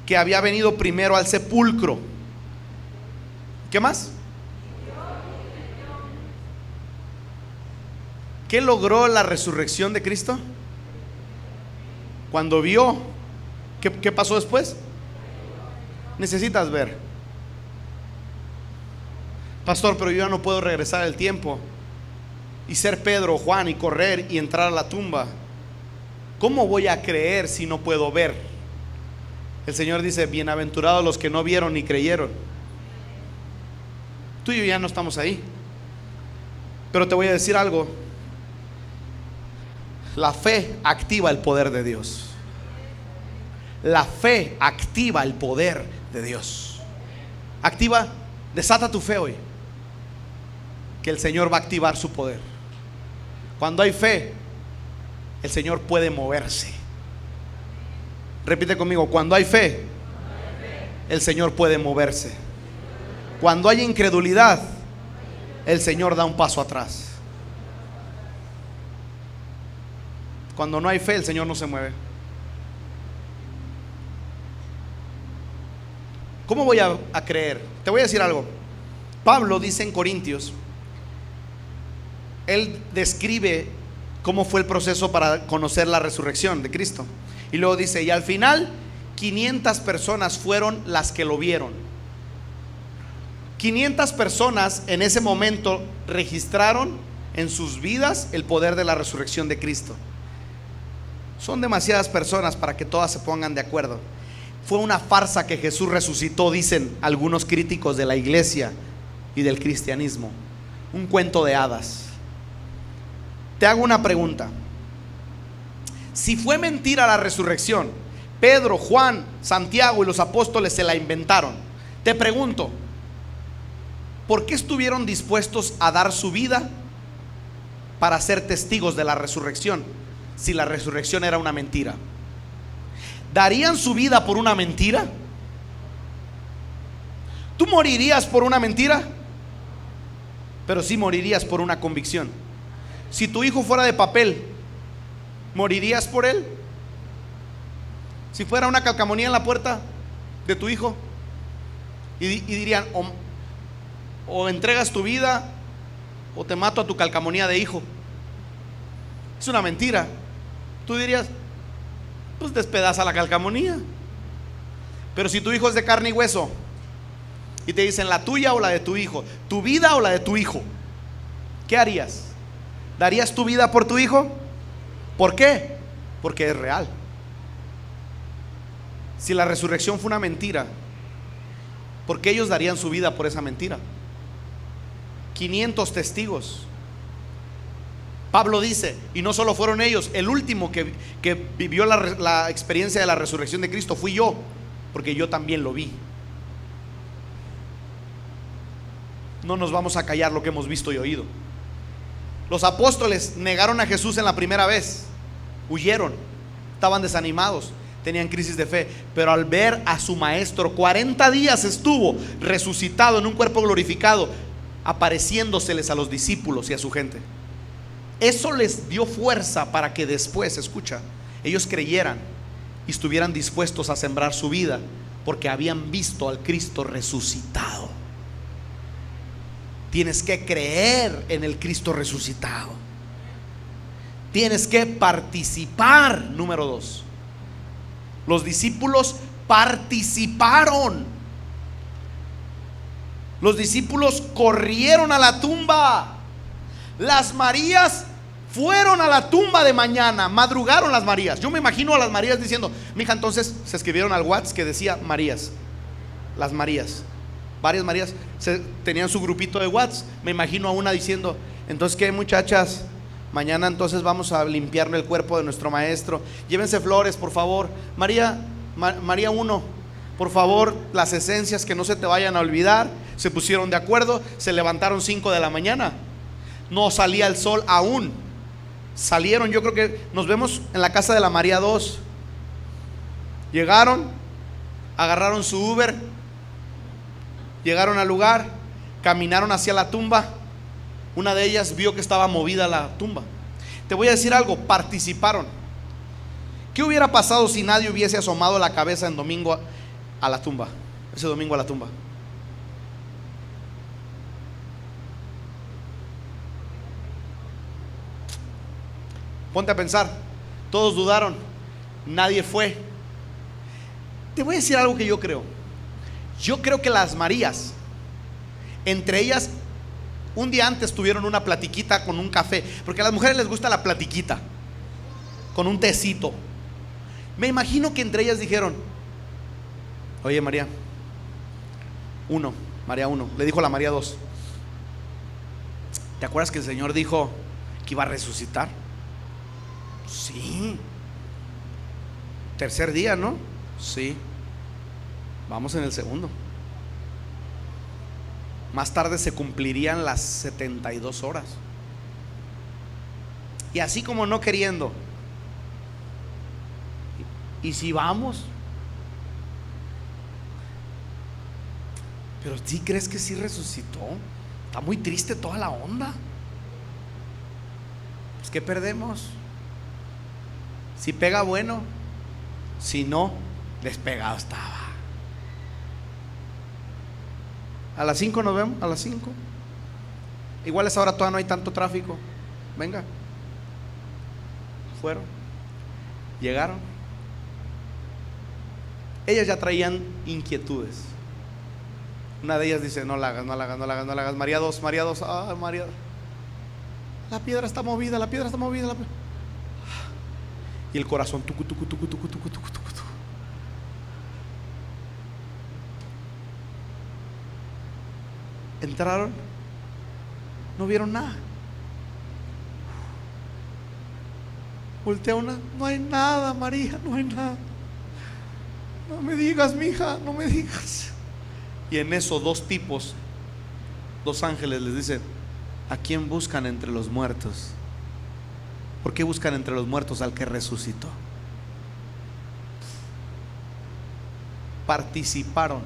que había venido primero al sepulcro. ¿Qué más? ¿Qué logró la resurrección de Cristo? Cuando vio, ¿qué pasó después? Necesitas ver. Pastor, pero yo ya no puedo regresar el tiempo y ser Pedro o Juan y correr y entrar a la tumba. ¿Cómo voy a creer si no puedo ver? El Señor dice: bienaventurados los que no vieron ni creyeron. Tú y yo ya no estamos ahí, pero te voy a decir algo: la fe activa el poder de Dios. La fe activa el poder de Dios. Activa, desata tu fe hoy, que el Señor va a activar su poder. Cuando hay fe, el Señor puede moverse. Repite conmigo: cuando hay fe, el Señor puede moverse. Cuando hay incredulidad, el Señor da un paso atrás. Cuando no hay fe, el Señor no se mueve. ¿Cómo voy a creer? Te voy a decir algo. Pablo dice en Corintios, él describe cómo fue el proceso para conocer la resurrección de Cristo. Y luego dice: y al final 500 personas fueron las que lo vieron. 500 personas en ese momento registraron en sus vidas el poder de la resurrección de Cristo. Son demasiadas personas para que todas se pongan de acuerdo. Fue una farsa que Jesús resucitó, dicen algunos críticos de la iglesia y del cristianismo. Un cuento de hadas. Te hago una pregunta: si fue mentira la resurrección, Pedro, Juan, Santiago y los apóstoles se la inventaron. Te pregunto, ¿por qué estuvieron dispuestos a dar su vida para ser testigos de la resurrección si la resurrección era una mentira? ¿Darían su vida por una mentira? ¿Tú morirías por una mentira? Pero sí morirías por una convicción. Si tu hijo fuera de papel, ¿morirías por él? Si fuera una calcamonía en la puerta de tu hijo y dirían: o entregas tu vida o te mato a tu calcamonía de hijo. Es una mentira. Tú dirías: pues despedaza la calcamonía. Pero si tu hijo es de carne y hueso y te dicen: la tuya o la de tu hijo, tu vida o la de tu hijo, ¿qué harías? ¿Darías tu vida por tu hijo? ¿Por qué? Porque es real. Si la resurrección fue una mentira, ¿por qué ellos darían su vida por esa mentira? 500 testigos. Pablo dice, y no solo fueron ellos, el último que vivió la experiencia de la resurrección de Cristo fui yo, porque yo también lo vi. No nos vamos a callar lo que hemos visto y oído. Los apóstoles negaron a Jesús en la primera vez, huyeron, estaban desanimados, tenían crisis de fe, pero al ver a su maestro, 40 días estuvo resucitado en un cuerpo glorificado, apareciéndoseles a los discípulos y a su gente. Eso les dio fuerza para que después, escucha, ellos creyeran y estuvieran dispuestos a sembrar su vida, porque habían visto al Cristo resucitado. Tienes que creer en el Cristo resucitado. Tienes que participar. Número 2. Los discípulos participaron. Los discípulos corrieron a la tumba. Las Marías fueron a la tumba de mañana, madrugaron las Marías. Yo me imagino a las Marías diciendo: mija, entonces se escribieron al WhatsApp que decía Marías. Las Marías, varias Marías tenían su grupito de WhatsApp. Me imagino a una diciendo: entonces, ¿qué, muchachas? Mañana entonces vamos a limpiarle el cuerpo de nuestro maestro. Llévense flores, por favor. María 1, por favor, las esencias, que no se te vayan a olvidar. Se pusieron de acuerdo, se levantaron 5 de la mañana. No salía el sol aún. Salieron, yo creo que nos vemos en la casa de la María 2. Llegaron, agarraron su Uber, llegaron al lugar, caminaron hacia la tumba. Una de ellas vio que estaba movida la tumba. Te voy a decir algo: participaron. ¿Qué hubiera pasado si nadie hubiese asomado la cabeza en domingo a la tumba? Ese domingo a la tumba. Ponte a pensar. Todos dudaron, nadie fue. Te voy a decir algo que yo creo. Yo creo que las Marías, entre ellas, un día antes tuvieron una platiquita con un café, porque a las mujeres les gusta la platiquita con un tecito. Me imagino que entre ellas dijeron: Oye, María 1, María 1, le dijo a la María 2: ¿te acuerdas que el Señor dijo que iba a resucitar? Sí. Tercer día, ¿no? Sí. Vamos en el segundo. Más tarde se cumplirían las 72 horas. Y así como no queriendo, ¿y si vamos? Pero ¿sí crees que sí resucitó? Está muy triste toda la onda. Pues ¿qué perdemos? Si pega, bueno. Si no, despegado estaba. A las 5 nos vemos, a las 5. Igual a esa hora todavía no hay tanto tráfico. Venga. Fueron, llegaron. Ellas ya traían inquietudes. Una de ellas dice: no la hagas, no la hagas, no la hagas, no la hagas. María 2, María 2, ah, María, la piedra está movida, la piedra está movida, y el corazón tucu, tucu, tucu, tucu, tucu, tucu, tucu. Entraron, no vieron nada. Voltea una: no hay nada, María, no hay nada. No me digas, mija, no me digas. Y en eso dos tipos, dos ángeles les dicen: ¿a quién buscan entre los muertos? ¿Por qué buscan entre los muertos al que resucitó? Participaron.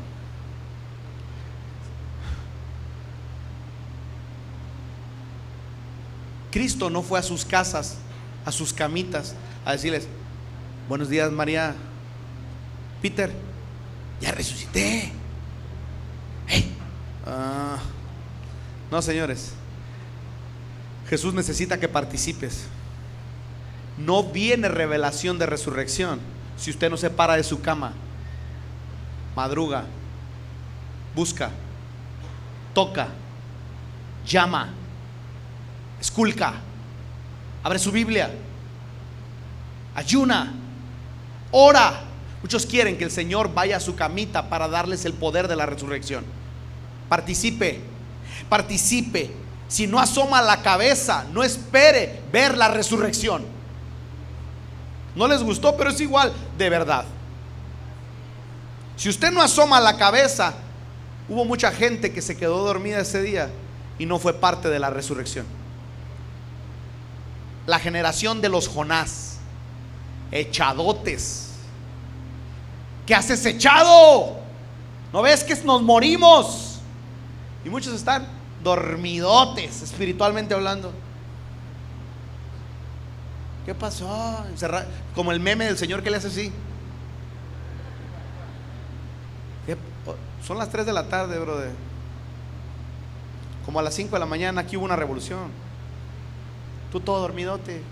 Cristo no fue a sus casas, a sus camitas, a decirles: buenos días, María, Peter, ya resucité. Hey. No, señores, Jesús necesita que participes. No viene revelación de resurrección si usted no se para de su cama, madruga, busca, toca, llama, esculca, abre su Biblia, ayuna, ora. Muchos quieren que el Señor vaya a su camita para darles el poder de la resurrección. Participe, participe. Si no asoma la cabeza, no espere ver la resurrección. No les gustó, pero es igual de verdad. Si usted no asoma la cabeza, hubo mucha gente que se quedó dormida ese día y no fue parte de la resurrección. La generación de los Jonás, echadotes. ¿Qué haces echado? ¿No ves que nos morimos? Y muchos están dormidotes, espiritualmente hablando. ¿Qué pasó? Como el meme del señor que le hace así. Son las 3 de la tarde, brother. Como a las 5 de la mañana aquí hubo una revolución. Tú todo dormidote.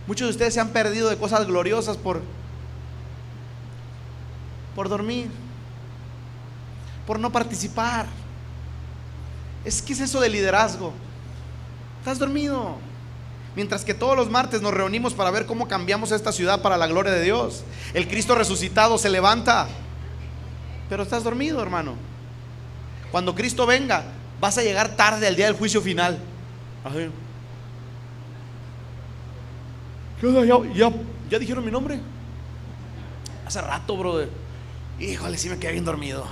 Muchos de ustedes se han perdido de cosas gloriosas por dormir, por no participar. ¿Qué es eso de liderazgo? Estás dormido. Mientras que todos los martes nos reunimos para ver cómo cambiamos esta ciudad para la gloria de Dios. El Cristo resucitado se levanta, pero estás dormido, hermano. Cuando Cristo venga, vas a llegar tarde al día del juicio final. Así. ¿Qué onda? ¿Ya dijeron mi nombre? Hace rato, brother. Híjole, sí me quedé bien dormido.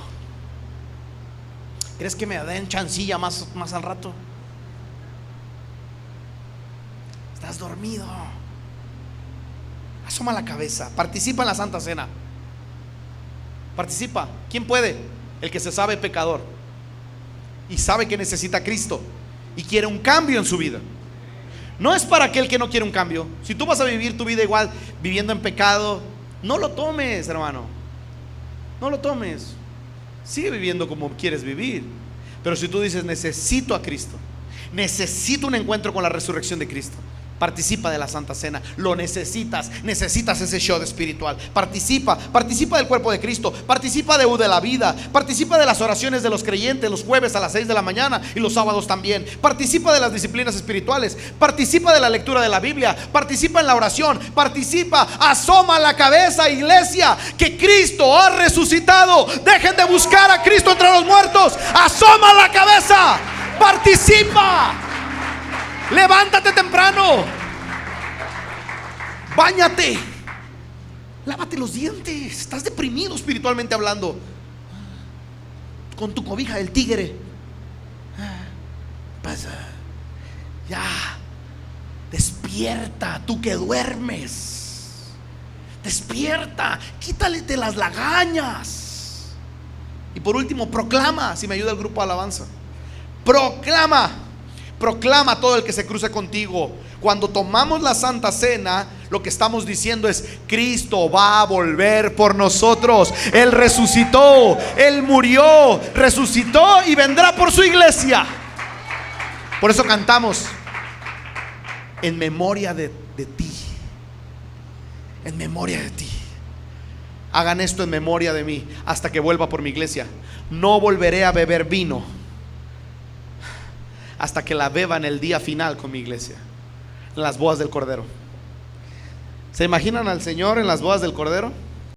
¿Crees que me den chancilla más al rato? Estás dormido. Asoma la cabeza. Participa en la Santa Cena. Participa. ¿Quién puede? El que se sabe pecador y sabe que necesita a Cristo y quiere un cambio en su vida. No es para aquel que no quiere un cambio. Si tú vas a vivir tu vida igual, viviendo en pecado, no lo tomes, hermano. No lo tomes. Sigue viviendo como quieres vivir. Pero si tú dices: necesito a Cristo, necesito un encuentro con la resurrección de Cristo, Participa de la Santa Cena. Lo necesitas. Necesitas ese show espiritual. Participa del cuerpo de Cristo. Participa de la vida. Participa de las oraciones de los creyentes los jueves a las 6 de la mañana y los sábados también. Participa de las disciplinas espirituales. Participa de la lectura de la Biblia. Participa en la oración. Participa. Asoma la cabeza, iglesia, que Cristo ha resucitado. Dejen de buscar a Cristo entre los muertos. Asoma la cabeza. Participa. Levántate temprano. Báñate. Lávate los dientes. Estás deprimido espiritualmente hablando. Con tu cobija del tigre. Pasa. Ya. Despierta, tú que duermes. Despierta. Quítale de las lagañas. Y por último, proclama. Si me ayuda el grupo de alabanza. Proclama. Proclama a todo el que se cruce contigo. Cuando tomamos la Santa Cena, lo que estamos diciendo es: Cristo va a volver por nosotros. Él resucitó, Él murió, resucitó y vendrá por su iglesia. Por eso cantamos: en memoria de ti. En memoria de ti. Hagan esto en memoria de mí hasta que vuelva por mi iglesia. No volveré a beber vino hasta que la beba en el día final con mi iglesia, en las bodas del Cordero. ¿Se imaginan al Señor en las bodas del Cordero?